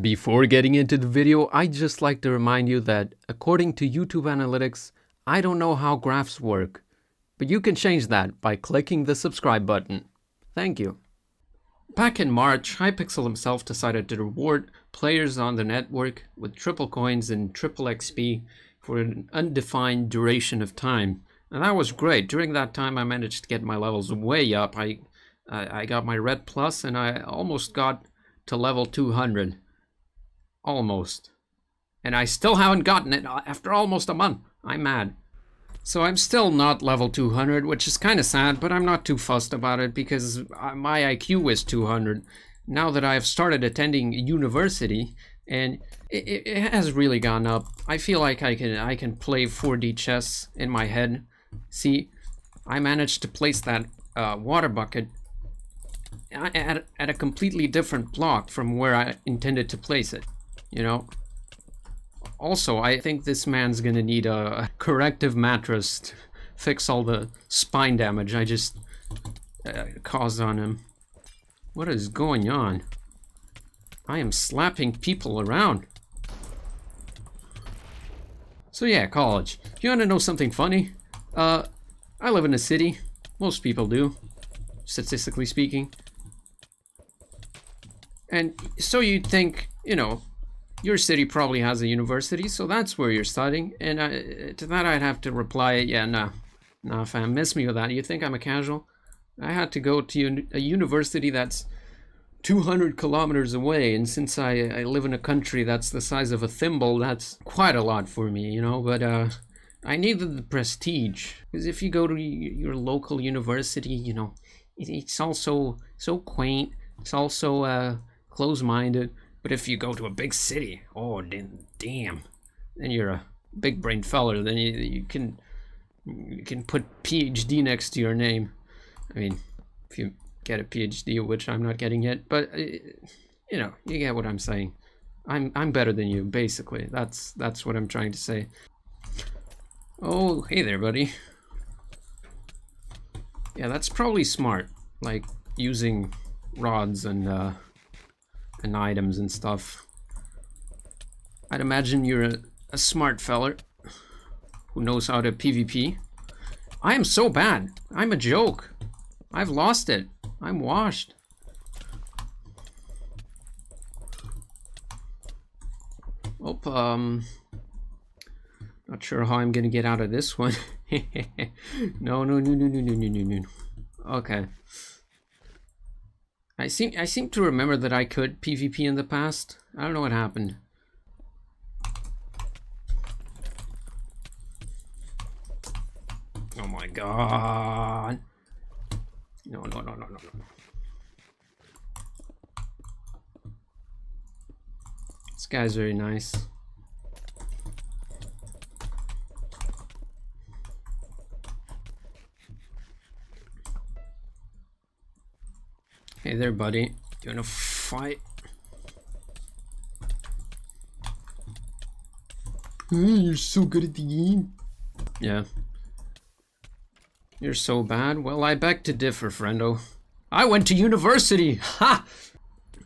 Before getting into the video, I'd just like to remind you that according to YouTube analytics, I don't know how graphs work, but you can change that by clicking the subscribe button. Thank you. Back in March, hypixel himself decided to reward players on the network with triple coins and triple XP for an undefined duration of time. And that was great. During that time, I managed to get my levels way up. I got my red plus and I almost got to level 200. Almost. And I still haven't gotten it after almost a month. I'm mad. So I'm still not level 200, which is kind of sad, but I'm not too fussed about it because my IQ is 200. Now that I've started attending university, and it has really gone up. I feel like I can play 4D chess in my head. See, I managed to place that water bucket at a completely different block from where I intended to place it, you know? Also, I think this man's gonna need a corrective mattress to fix all the spine damage I just caused on him. What is going on? I am slapping people around. So yeah, college. You wanna know something funny? I live in a city. Most people do, statistically speaking. And so you'd think, you know, your city probably has a university, so that's where you're studying. And to that I'd have to reply, yeah, nah fam, miss me with that. You think I'm a casual? I had to go to a university that's 200 kilometers away, and since I live in a country that's the size of a thimble, that's quite a lot for me, you know, but I needed the prestige. Because if you go to your local university, you know, it's also so quaint, it's also close-minded. But if you go to a big city, oh damn, then you're a big brain feller. Then you can put PhD next to your name. I mean, if you get a PhD, which I'm not getting yet, but you know, you get what I'm saying. I'm better than you, basically. That's what I'm trying to say. Oh, hey there, buddy. Yeah, that's probably smart, like using rods and items and stuff. I'd imagine you're a smart feller who knows how to PvP. I am so bad. I'm a joke. I've lost it. I'm washed. Oh, not sure how I'm gonna get out of this one. No. Okay. I seem to remember that I could PvP in the past. I don't know what happened. Oh my god. No. This guy's very nice. Hey there, buddy. You wanna fight? You're so good at the game. Yeah. You're so bad. Well, I beg to differ, friendo. I went to university! Ha!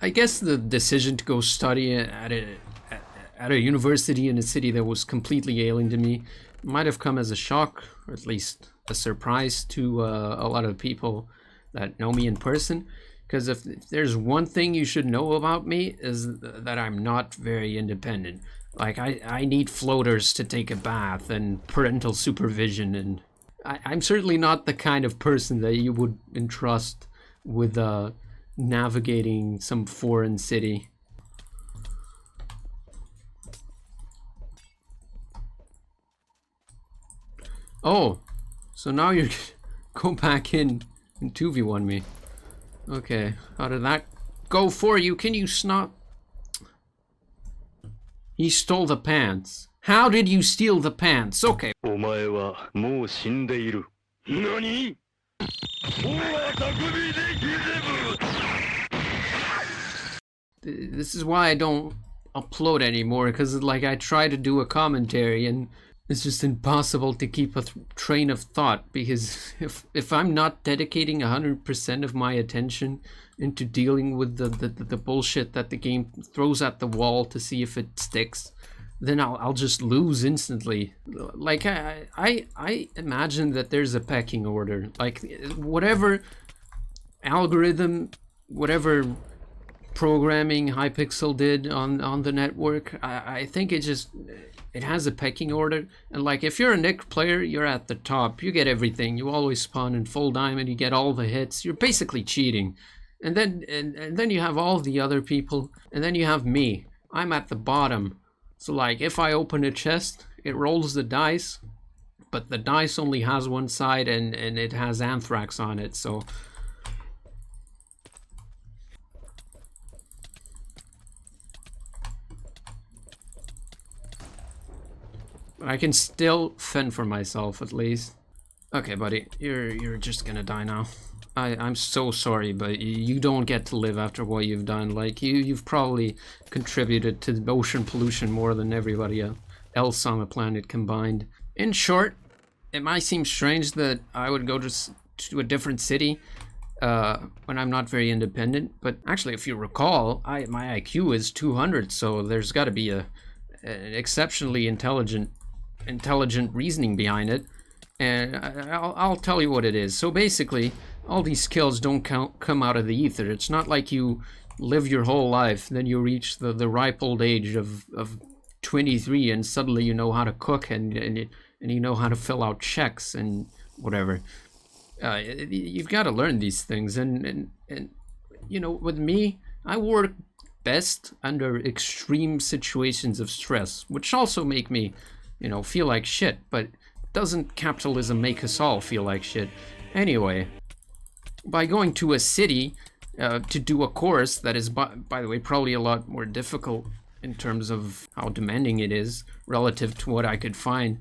I guess the decision to go study at a university in a city that was completely alien to me might have come as a shock, or at least a surprise to a lot of people that know me in person. Because if there's one thing you should know about me is that I'm not very independent. Like, I need floaters to take a bath and parental supervision, and I'm certainly not the kind of person that you would entrust with navigating some foreign city. Oh, so now you're go back in and 2v1 me. Okay, how did that go for you? Can you snot? He stole the pants. How did you steal the pants? Okay. This is why I don't upload anymore, because like I try to do a commentary and It's just impossible to keep a train of thought, because if I'm not dedicating 100% of my attention into dealing with the bullshit that the game throws at the wall to see if it sticks, then I'll just lose instantly. Like I imagine that there's a pecking order. Like whatever algorithm, whatever programming Hypixel did on the network, I think it has a pecking order. And like if you're a Nick player, you're at the top. You get everything. You always spawn in full diamond. You get all the hits. You're basically cheating. And then you have all the other people, and then you have me. I'm at the bottom. So like if I open a chest, it rolls the dice, but the dice only has one side and it has anthrax on it, so I can still fend for myself at least. Okay, buddy, you're just gonna die now. I'm so sorry, but you don't get to live after what you've done. Like, you've probably contributed to the ocean pollution more than everybody else on the planet combined. In short, it might seem strange that I would go to a different city when I'm not very independent, but actually, if you recall, my IQ is 200, so there's got to be an exceptionally intelligent reasoning behind it. And I'll tell you what it is. So basically, all these skills don't come out of the ether. It's not like you live your whole life, then you reach the ripe old age of 23, and suddenly you know how to cook and you know how to fill out checks and whatever. You've got to learn these things, and you know, with me, I work best under extreme situations of stress, which also make me, you know, feel like shit. But doesn't capitalism make us all feel like shit? Anyway, by going to a city to do a course that is, by the way, probably a lot more difficult in terms of how demanding it is relative to what I could find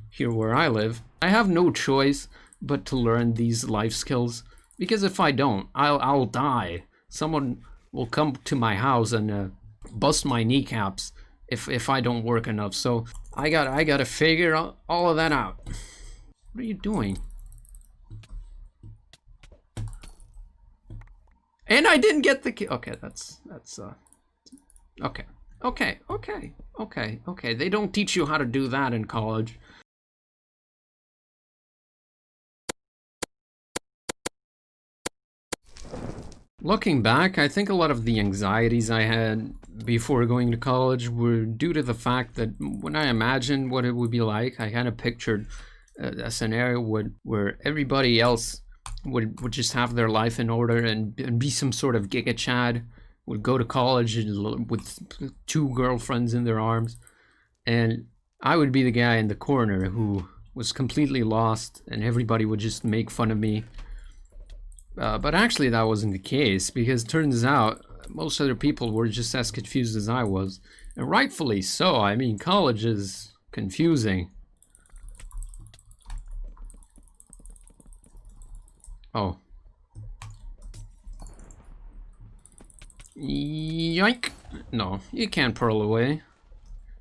here where I live, I have no choice but to learn these life skills, because if I don't, I'll die. Someone will come to my house and bust my kneecaps if I don't work enough. So I gotta figure all of that out. What are you doing? And I didn't get the key. Okay, that's okay. They don't teach you how to do that in college. Looking back, I think a lot of the anxieties I had before going to college were due to the fact that when I imagined what it would be like, I kind of pictured a scenario where everybody else would just have their life in order and be some sort of Giga Chad, would go to college with 2 girlfriends in their arms, and I would be the guy in the corner who was completely lost, and everybody would just make fun of me. But actually that wasn't the case, because turns out most other people were just as confused as I was, and rightfully so. I mean, college is confusing. Oh. Yoink! No, you can't pearl away. I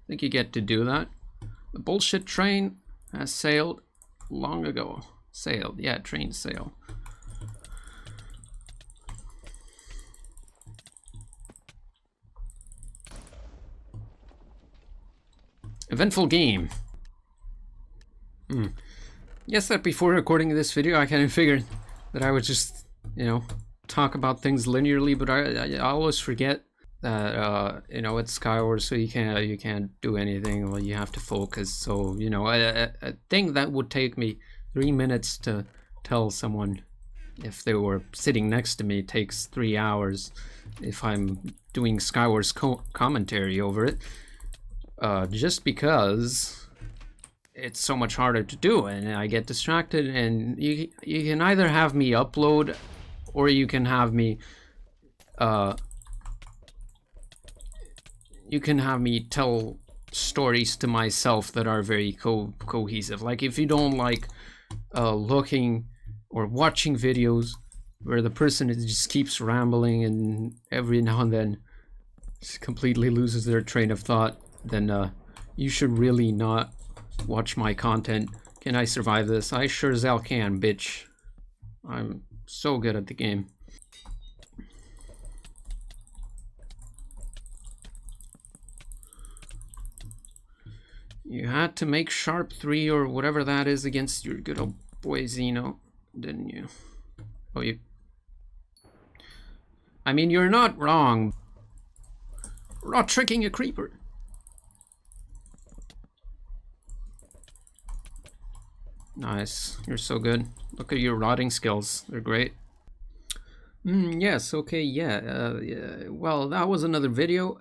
think you get to do that. The bullshit train has sailed long ago. Sailed, yeah, train sail. Eventful game. Yes, that before recording this video, I kind of figured that I would just, you know, talk about things linearly, but I always forget that you know, it's Skyward, so you can't do anything. Well, you have to focus. So, you know, a thing that would take me 3 minutes to tell someone if they were sitting next to me takes 3 hours if I'm doing Skyward's commentary over it. Just because it's so much harder to do, and I get distracted, and you can either have me upload, or you can have me tell stories to myself that are very cohesive. Like, if you don't like looking or watching videos where the person just keeps rambling and every now and then just completely loses their train of thought, then you should really not watch my content. Can I survive this? I sure as hell can, bitch. I'm so good at the game. You had to make sharp 3 or whatever that is against your good old boy Zeno, didn't you? Oh, you... I mean, you're not wrong. We're not tricking a creeper. Nice. You're so good. Look at your rotting skills. They're great. Yes, okay, yeah. Well, that was another video.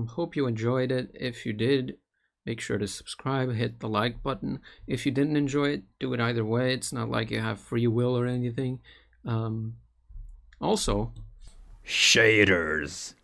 Hope you enjoyed it. If you did, make sure to subscribe, hit the like button. If you didn't enjoy it, do it either way. It's not like you have free will or anything. Also, shaders.